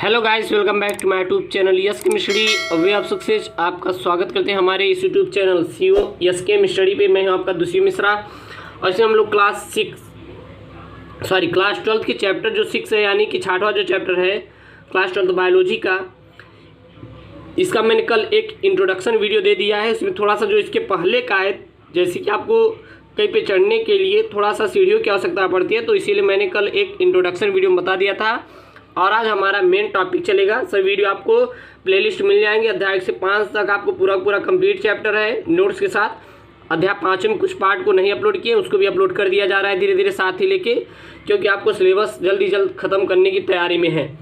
Hello guys, welcome back to my YouTube channel yes chemistry way of success. आपका स्वागत करते हैं हमारे इस YouTube channel CO yes chemistry पे। मैं हूं आपका दुष्यंत मिश्रा और इसमें हम लोग क्लास 12 के चैप्टर जो 6 है, यानी कि 6वां जो चैप्टर है क्लास 12 बायोलॉजी का, इसका मैंने कल एक इंट्रोडक्शन वीडियो दे दिया है। इसमें थोड़ा सा जो इसके पहले का है, जैसे कि आपको कहीं पे चढ़ने के लिए थोड़ा सा सीढ़ियों की आवश्यकता पड़ती है, तो इसीलिए मैंने कल एक इंट्रोडक्शन वीडियो में बता दिया था। और आज हमारा मेन टॉपिक चलेगा। सभी वीडियो आपको प्लेलिस्ट मिल जाएंगे। अध्याय 1 से 5 तक आपको पूरा कंप्लीट चैप्टर है नोट्स के साथ। अध्याय 5 में कुछ पार्ट को नहीं अपलोड किए, उसको भी अपलोड कर दिया जा रहा है धीरे धीरे साथ ही लेके, क्योंकि आपको सिलेबस जल्द खत्म करने की तैयारी में है।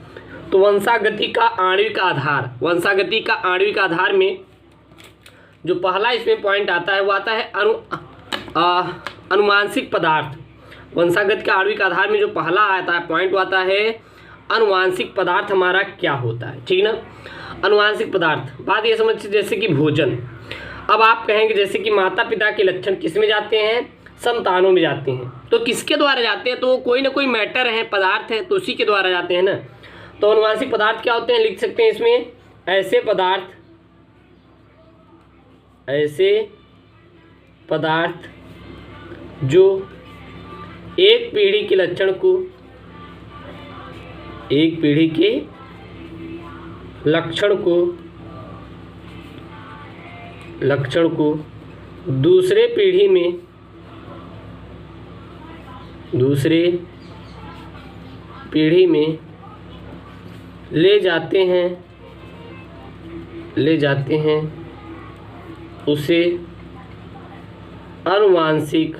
तो वंशागति का आणविक आधार में जो पहला इसमें पॉइंट आता है वो आता है अनुवांशिक पदार्थ। वंशागति का आणविक आधार में जो पहला आता है पॉइंट वो आता है अनुवांशिक पदार्थ हमारा क्या होता है, ठीक ना। अनुवांशिक पदार्थ, बात ये समझिए जैसे कि भोजन। अब आप कहेंगे जैसे कि माता पिता के लक्षण किस में जाते हैं, संतानों में जाते हैं। तो किसके द्वारा जाते हैं, तो कोई ना कोई मैटर है, पदार्थ है, तो उसी के द्वारा जाते हैं ना। तो अनुवांशिक पदार्थ क्या होते हैं, लिख सकते हैं इसमें ऐसे पदार्थ जो एक पीढ़ी के लक्षण को दूसरे पीढ़ी में ले जाते हैं उसे अनुवांशिक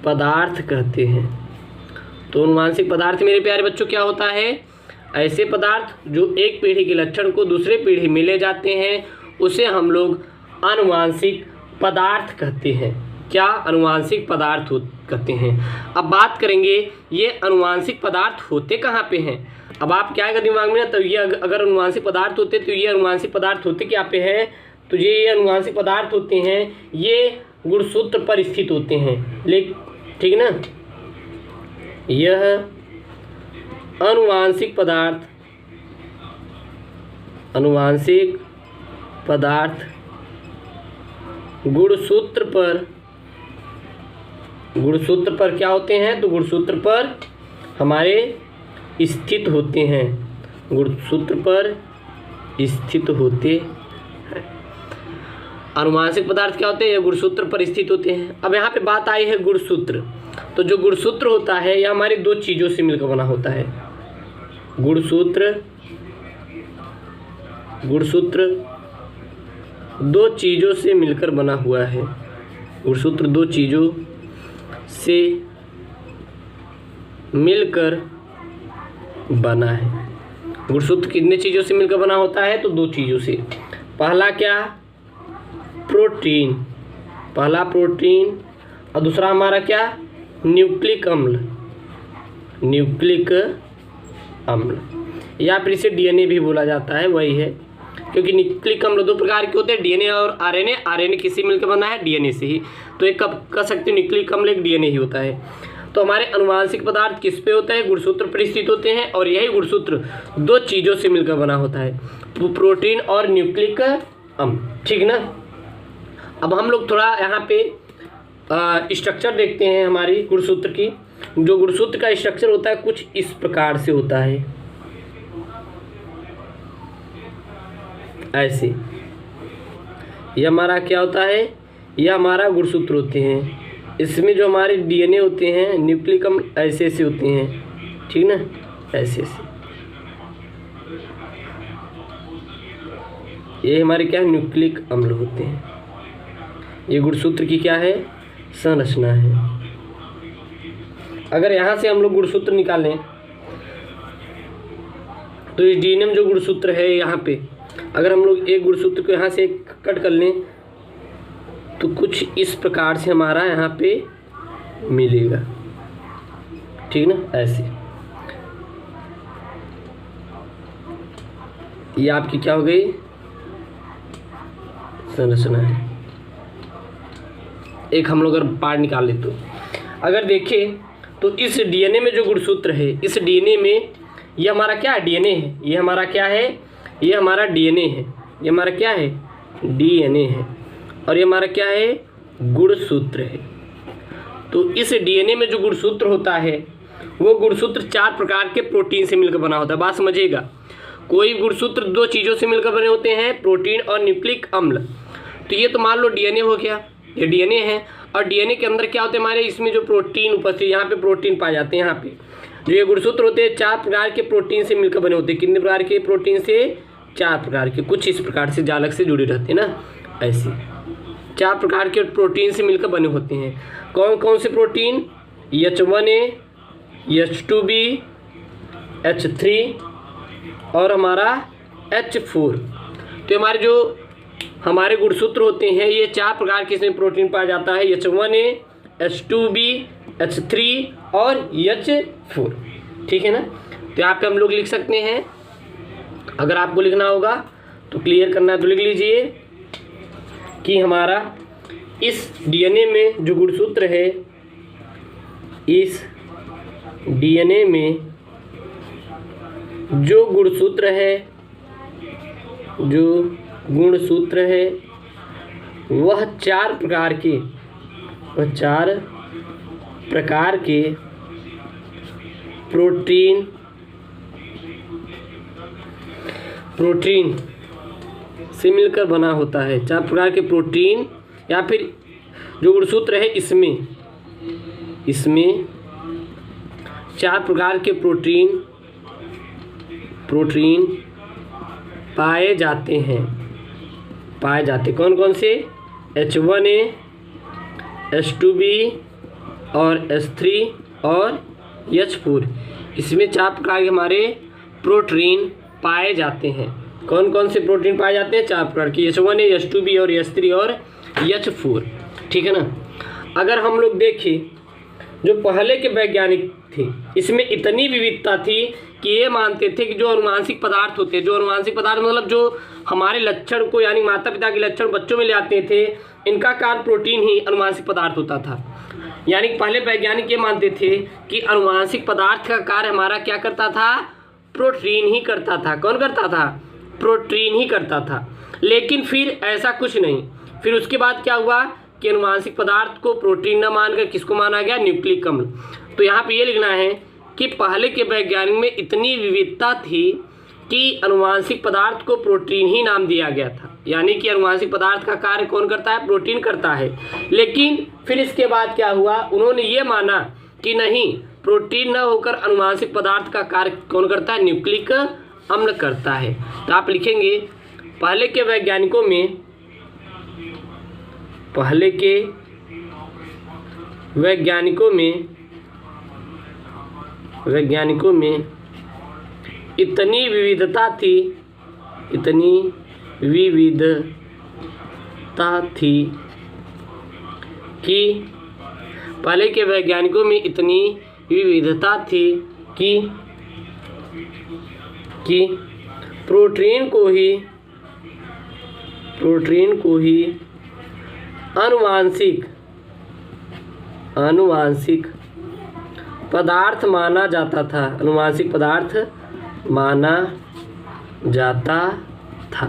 पदार्थ कहते हैं। तो अनुवांशिक पदार्थ मेरे प्यारे बच्चों क्या होता है, ऐसे पदार्थ जो एक पीढ़ी के लक्षण को दूसरे पीढ़ी में ले जाते हैं उसे हम लोग अनुवांशिक पदार्थ कहते हैं। क्या, अनुवांशिक पदार्थ कहते हैं। अब बात करेंगे ये अनुवांशिक पदार्थ होते कहाँ पे हैं। अब आप क्या आएगा दिमाग में ना, तो ये अगर अनुवांशिक पदार्थ होते तो ये अनुवांशिक पदार्थ होते क्या पे हैं, तो ये अनुवांशिक पदार्थ होते हैं, ये गुणसूत्र पर स्थित होते हैं। ठीक ना, यह अनुवांशिक पदार्थ गुणसूत्र पर क्या होते हैं, तो गुणसूत्र पर हमारे स्थित होते हैं, गुणसूत्र पर स्थित होते हैं। अनुवांशिक पदार्थ क्या होते हैं, गुणसूत्र पर स्थित होते हैं। अब यहाँ पे बात आई है गुणसूत्र। तो जो गुणसूत्र होता है यह हमारी दो चीज़ों से मिलकर बना होता है। गुणसूत्र दो चीज़ों से मिलकर बना हुआ है। गुणसूत्र दो चीज़ों से मिलकर बना है। गुणसूत्र कितने चीज़ों से मिलकर बना होता है, तो दो चीज़ों से। पहला क्या, पहला प्रोटीन और दूसरा हमारा क्या, न्यूक्लिक अम्ल, या फिर इसे डीएनए भी बोला जाता है, वही है। क्योंकि न्यूक्लिक अम्ल दो प्रकार के होते हैं, डीएनए और आरएनए किससे मिलकर बना है, डीएनए से ही। तो एक कह सकते हैं न्यूक्लिक अम्ल एक डीएनए ही होता है। तो हमारे अनुवांशिक पदार्थ किस पे होता है, गुणसूत्र पर स्थित होते हैं, और यही गुणसूत्र दो चीज़ों से मिलकर बना होता है, प्रोटीन और न्यूक्लिक अम्ल, ठीक ना। अब हम लोग थोड़ा यहाँ पे स्ट्रक्चर देखते हैं हमारी गुणसूत्र की। जो गुणसूत्र का स्ट्रक्चर होता है कुछ इस प्रकार से होता है, ऐसे। यह हमारा क्या होता है, यह हमारा गुणसूत्र होते हैं। इसमें जो हमारे डीएनए होते हैं, न्यूक्लिक अम्ल ऐसे होते हैं, ठीक ना, ऐसे। ये हमारे क्या, न्यूक्लिक अम्ल होते हैं। ये गुणसूत्र की क्या है, संरचना है। अगर यहाँ से हम लोग गुणसूत्र निकालें तो इस डीएनए में जो गुणसूत्र है यहाँ पे, अगर हम लोग एक गुणसूत्र को यहाँ से कट कर लें तो कुछ इस प्रकार से हमारा यहाँ पे मिलेगा, ठीक ना, ऐसे। ये आपकी क्या हो गई, संरचना है। एक हम लोग अगर पार्ट निकाल ले तो अगर देखें तो इस डीएनए में जो गुणसूत्र है, इस डीएनए में, ये हमारा क्या डीएनए है, ये हमारा क्या है, ये हमारा डीएनए है, ये हमारा क्या है, डीएनए है, और ये हमारा क्या है, गुणसूत्र है। तो इस डीएनए में जो गुणसूत्र होता है वो गुणसूत्र 4 प्रकार के प्रोटीन से मिलकर बना होता है। बात समझिएगा, कोई गुणसूत्र 2 चीज़ों से मिलकर बने होते हैं, प्रोटीन और न्यूक्लिक अम्ल। तो ये तो मान लो डीएनए हो गया, ये डीएनए है, और डीएनए के अंदर क्या होते हैं हमारे, इसमें जो प्रोटीन उपस्थित, यहाँ पे प्रोटीन पाए जाते हैं। यहाँ पे जो ये गुणसूत्र होते हैं 4 प्रकार के प्रोटीन से मिलकर बने होते हैं। कितने प्रकार के प्रोटीन से, 4 प्रकार के। कुछ इस प्रकार से जालक से जुड़े रहते हैं ना, ऐसे 4 प्रकार के प्रोटीन से मिलकर बने होते हैं। कौन कौन से प्रोटीन, H1A, H2B, H3 और हमारा H4। तो हमारे जो हमारे गुणसूत्र होते हैं ये 4 प्रकार के इसमें प्रोटीन पाया जाता है, H1A, H2B, H3 और H4। ठीक है ना। तो यहाँ पे हम लोग लिख सकते हैं, अगर आपको लिखना होगा तो क्लियर करना है तो लिख लीजिए कि हमारा इस डीएनए में जो गुणसूत्र है, इस डीएनए में जो गुणसूत्र है, जो गुणसूत्र है वह 4 प्रकार के, वह 4 प्रकार के प्रोटीन से मिलकर बना होता है। 4 प्रकार के प्रोटीन या फिर जो गुणसूत्र है इसमें 4 प्रकार के प्रोटीन पाए जाते हैं। कौन कौन से, H1A, H2B और H3 और H4। इसमें 4 प्रकार के हमारे प्रोटीन पाए जाते हैं। कौन कौन से प्रोटीन पाए जाते हैं, 4 प्रकार के, H1A, H2B और H3 और H4। ठीक है ना। अगर हम लोग देखें जो पहले के वैज्ञानिक थे, इसमें इतनी विविधता थी कि ये मानते थे कि जो अनुवांशिक पदार्थ होते हैं, जो अनुवांशिक पदार्थ मतलब जो हमारे लक्षण को, यानी माता पिता के लक्षण बच्चों में ले आते थे, इनका कार्य प्रोटीन ही अनुवांशिक पदार्थ होता था। यानी पहले वैज्ञानिक ये मानते थे कि अनुवांशिक पदार्थ का कार्य हमारा क्या करता था, प्रोटीन ही करता था। कौन करता था, प्रोटीन ही करता था। लेकिन फिर ऐसा कुछ नहीं, फिर उसके बाद क्या हुआ कि अनुवांशिक पदार्थ को प्रोटीन न मानकर किसको माना गया, न्यूक्लिक अम्ल। तो यहाँ पे ये लिखना है कि पहले के वैज्ञानिक में इतनी विविधता थी कि अनुवांशिक पदार्थ को प्रोटीन ही नाम दिया गया था। यानी कि अनुवांशिक पदार्थ का कार्य कौन करता है, प्रोटीन करता है। लेकिन फिर इसके बाद क्या हुआ, उन्होंने ये माना कि नहीं, प्रोटीन न होकर अनुवांशिक पदार्थ का कार्य कौन करता है, न्यूक्लिक अम्ल करता है। तो आप लिखेंगे पहले के वैज्ञानिकों में इतनी विविधता थी कि पहले के वैज्ञानिकों में इतनी विविधता थी कि प्रोटीन को ही अनुवांशिक पदार्थ माना जाता था। अनुवांशिक पदार्थ माना जाता था।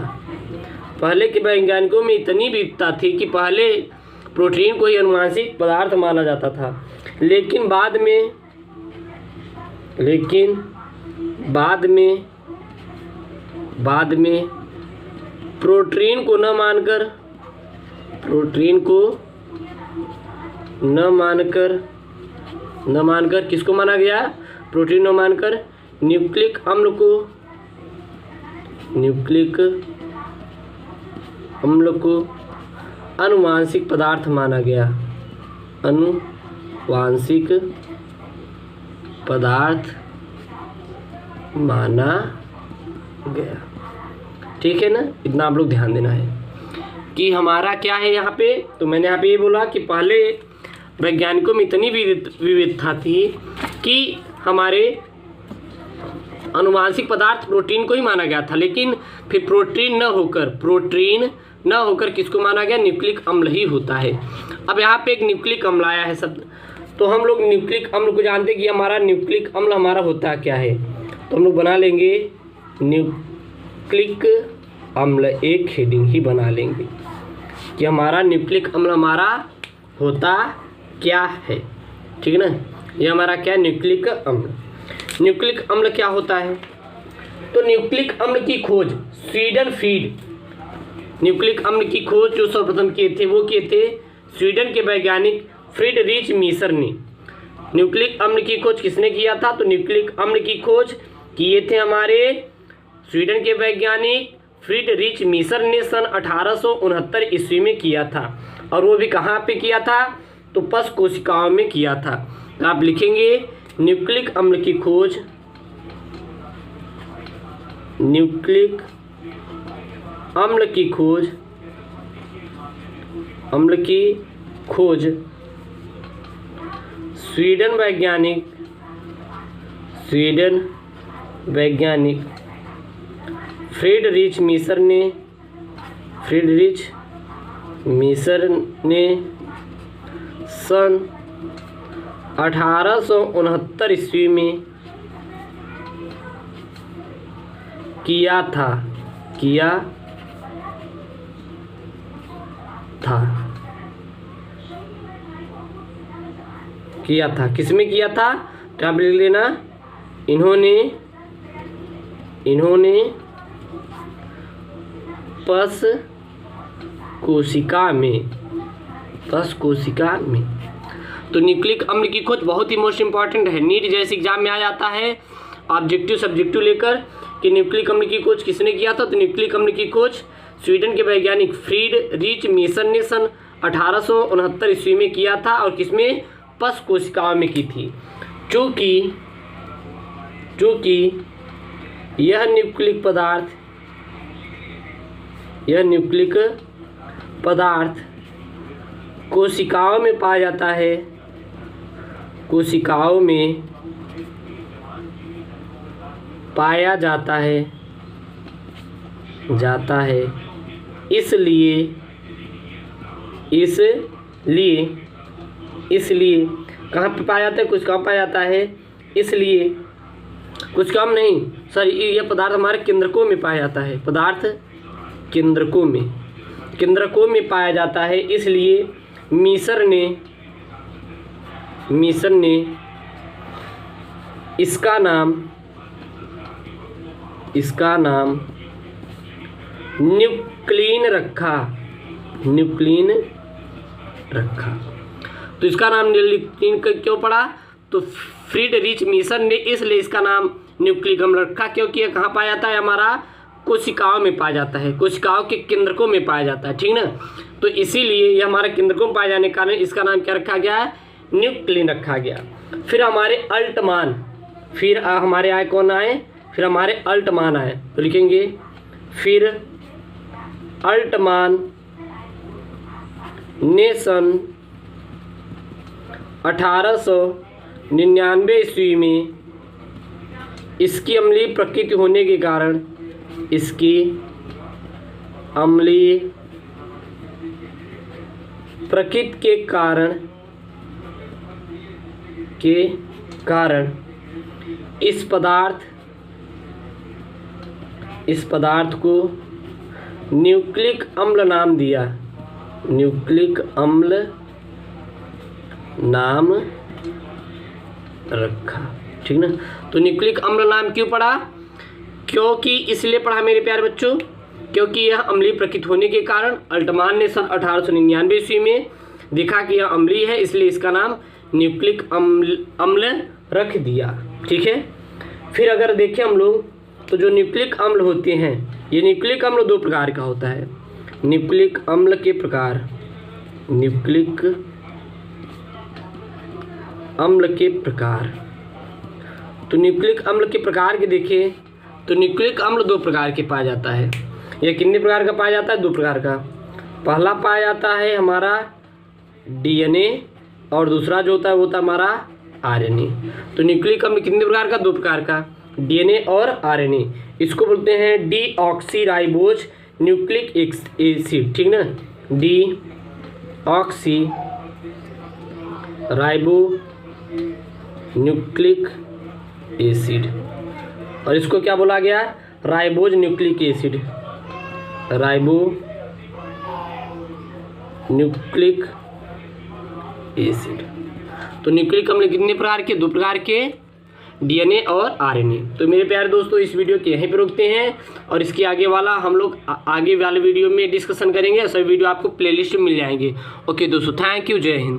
पहले के वैज्ञानिकों में इतनी विविधता थी कि पहले प्रोटीन को ही अनुवांशिक पदार्थ माना जाता था। लेकिन बाद में प्रोटीन को न मानकर किसको माना गया, प्रोटीन न मानकर न्यूक्लिक अम्ल को अनुवांशिक पदार्थ माना गया। अनुवांशिक पदार्थ माना गया। ठीक है ना। इतना आप लोग ध्यान देना है कि हमारा क्या है यहाँ पे। तो मैंने यहाँ पे ये बोला कि पहले वैज्ञानिकों में इतनी विविधता थी कि हमारे अनुवांशिक पदार्थ प्रोटीन को ही माना गया था। लेकिन फिर प्रोटीन न होकर किसको माना गया, न्यूक्लिक अम्ल ही होता है। अब यहाँ पे एक न्यूक्लिक अम्ल आया है शब्द, तो हम लोग न्यूक्लिक अम्ल को जानते हैं कि हमारा न्यूक्लिक अम्ल हमारा होता क्या है। तो हम लोग बना लेंगे न्यूक्लिक अम्ल, एक हेडिंग ही बना लेंगे कि हमारा न्यूक्लिक अम्ल हमारा होता क्या है। ठीक है ना, ये हमारा क्या है, न्यूक्लिक अम्ल। न्यूक्लिक अम्ल क्या होता है? तो न्यूक्लिक अम्ल की खोज स्वीडन फीड, न्यूक्लिक अम्ल की खोज जो सर्वप्रथम किए थे वो किए थे स्वीडन के वैज्ञानिक फ्रीडरिच मीसर ने। न्यूक्लिक अम्ल की खोज किसने किया था? तो न्यूक्लिक अम्ल की खोज किए थे हमारे स्वीडन के वैज्ञानिक फ्रीडरिच मीसर ने सन 1869 ईस्वी में किया था। और वो भी कहाँ पे किया था? तो पश कोशिकाओं में किया था। तो आप लिखेंगे न्यूक्लिक अम्ल की खोज, न्यूक्लिक अम्ल की खोज, अम्ल की खोज स्वीडन वैज्ञानिक फ्रीडरिच मीसर ने सन 1869 ईस्वी में किया था किसमें किया था? तो आप लिख लेना, इन्होंने पश कोशिका में। तो न्यूक्लिक अम्ल की खोज बहुत ही मोस्ट इंपॉर्टेंट है। नीट जैसे एग्जाम में आ जाता है ऑब्जेक्टिव सब्जेक्टिव लेकर कि न्यूक्लिक अम्ल की खोज किसने किया था। तो न्यूक्लिक अम्ल की खोज स्वीडन के वैज्ञानिक फ्रीडरिच मीसर ने सन 1869 ईस्वी में किया था और किसमें? पश कोशिकाओं में की थी। चूँकि यह न्यूक्लिक पदार्थ कोशिकाओं में पाया जाता है, इसलिए कहाँ पे पाया जाता है? कुछ काम पाया जाता है, इसलिए कुछ काम नहीं, सॉरी, यह पदार्थ हमारे केंद्रकों में पाया जाता है। पदार्थ केंद्रकों में पाया जाता है। इसलिए मीसर ने इसका नाम न्यूक्लिन रखा। तो इसका नाम न्यूक्लिन क्यों पड़ा? तो फ्रीडरिच मीसर ने इसलिए इसका नाम न्यूक्लिक अम्ल रखा क्योंकि यह कहाँ पाया जाता है? हमारा कोशिकाओं में पाया जाता है, कोशिकाओं के केंद्रकों में पाया जाता है। ठीक ना, तो इसीलिए यह हमारे केंद्रकों में पाए जाने के कारण इसका नाम क्या रखा गया है? न्यूक्लिन रखा गया। फिर हमारे अल्टमान, फिर हमारे आए कौन आए? फिर हमारे अल्टमान आए। तो लिखेंगे फिर अल्टमान ने सन 1899 ईस्वी में इसकी अम्लीय प्रकृति होने के कारण, के कारण इस पदार्थ को न्यूक्लिक अम्ल नाम दिया। न्यूक्लिक अम्ल नाम रखा। ठीक ना, तो न्यूक्लिक अम्ल नाम क्यों पड़ा? क्योंकि इसलिए पढ़ा मेरे प्यारे बच्चों, क्योंकि यह अम्लीय प्रकृति होने के कारण अल्टमान ने सन 1899 ईस्वी में देखा कि यह अम्लीय है, इसलिए इसका नाम न्यूक्लिक अम्ल रख दिया। ठीक है, फिर अगर देखें हम लोग तो जो न्यूक्लिक अम्ल होते हैं, ये न्यूक्लिक अम्ल दो प्रकार का होता है। न्यूक्लिक अम्ल के प्रकार, तो न्यूक्लिक अम्ल के प्रकार के देखें तो न्यूक्लिक अम्ल दो प्रकार के पाया जाता है। यह कितने प्रकार का पाया जाता है? दो प्रकार का। पहला पाया जाता है हमारा DNA और दूसरा जो होता है वो होता है हमारा RNA। तो न्यूक्लिक अम्ल कितने प्रकार का? दो प्रकार का, DNA और RNA। इसको बोलते हैं डीऑक्सीराइबोज न्यूक्लिक एसिड। ठीक ना, डीऑक्सीराइबो न्यूक्लिक एसिड। और इसको क्या बोला गया? Ribose nucleic acid. Ribo nucleic acid. तो न्यूक्लिक अम्ल कितने प्रकार के? 2 प्रकार के, डीएनए और आरएनए। तो मेरे प्यारे दोस्तों इस वीडियो के यहीं पे रोकते हैं और इसके आगे वाला हम लोग आगे वाले वीडियो में डिस्कशन करेंगे। सभी वीडियो आपको प्लेलिस्ट में मिल जाएंगे। ओके दोस्तों, थैंक यू, जय हिंद।